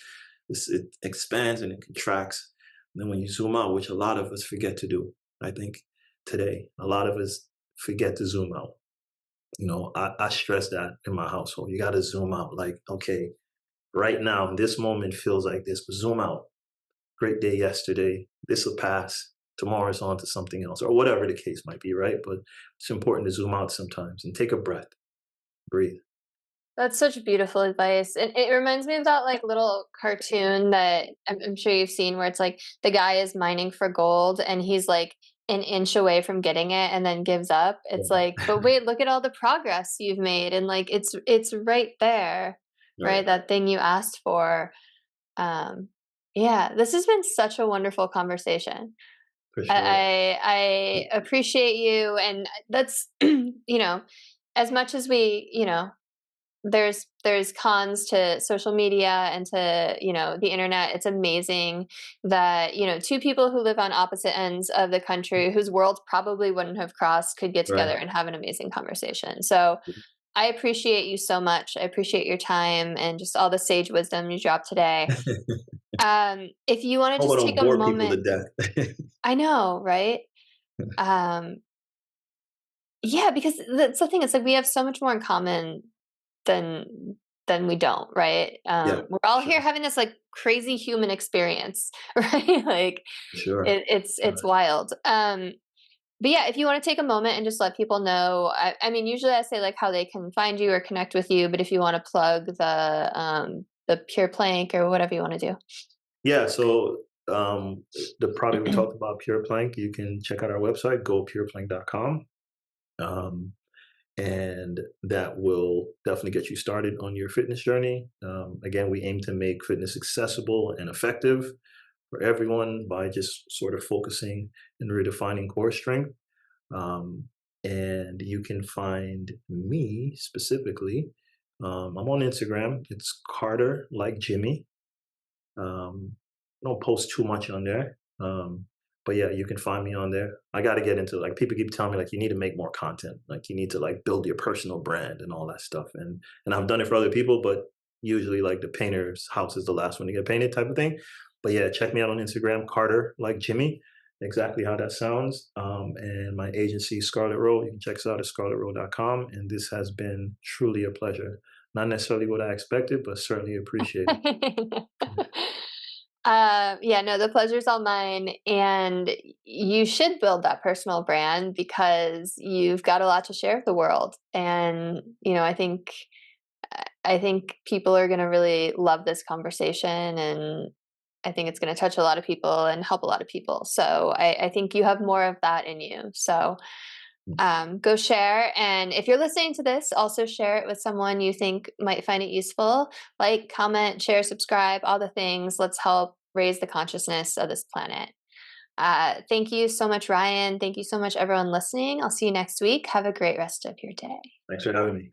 It expands and it contracts. And then when you zoom out, which a lot of us forget to do, I think today, a lot of us forget to zoom out. I stress that in my household. You got to zoom out. Like, okay, right now, this moment feels like this, but zoom out. Great day yesterday. This will pass. Tomorrow is on to something else, or whatever the case might be, right? But it's important to zoom out sometimes and take a breath, breathe. That's such beautiful advice. It reminds me of that like little cartoon that I'm sure you've seen where it's like the guy is mining for gold and he's like an inch away from getting it and then gives up. It's like, Yeah. but wait, look at all the progress you've made. And like it's right there, right? Right. That thing you asked for. Um yeah, this has been such a wonderful conversation. For sure. I appreciate you and that's as much as we, there's cons to social media and to the internet. It's amazing that two people who live on opposite ends of the country whose worlds probably wouldn't have crossed could get Right. together and have an amazing conversation. So I appreciate you so much. I appreciate your time and just all the sage wisdom you dropped today. If you want to Hope I just don't take a bore people to moment. death. I know, right? um yeah, because that's the thing, it's like we have so much more in common than we don't, right? Yeah, We're all sure. here having this like crazy human experience, right? Like Sure. it's wild. But yeah, if you want to take a moment and just let people know, I mean, usually I say like how they can find you or connect with you, but if you want to plug the Pure Plank or whatever you want to Yeah. So the product we do. talked about, Pure Plank, you can check out our website, gopureplank.com. Um, and that will definitely get you started on your fitness journey. Again, we aim to make fitness accessible and effective for everyone by just sort of focusing and redefining core strength. Um, and you can find me specifically. I'm on Instagram. It's Carter like Jimmy. I don't post too much on there. But yeah, you can find me on there. I got to get into, like, people keep telling me like you need to make more content, like you need to like build your personal brand and all that stuff. And I've done it for other people, but usually like the painter's house is the last one to get painted type of thing. But yeah, check me out on Instagram, Carter like Jimmy, exactly how that sounds. And my agency, Scarlet Row. You can check us out at scarletrow.com. And this has been truly a pleasure. Not necessarily what I expected, but certainly appreciated. Yeah, no, the pleasure's all mine. And you should build that personal brand because you've got a lot to share with the world. And, I think people are going to really love this conversation, and I think it's going to touch a lot of people and help a lot of people. So I think you have more of that in you. So go share. And if you're listening to this, also share it with someone you think might find it useful. Like, comment, share, subscribe, all the things. Let's help raise the consciousness of this planet. Thank you so much, Ryan. Thank you so much, everyone listening. I'll see you next week. Have a great rest of your day. Thanks for having me.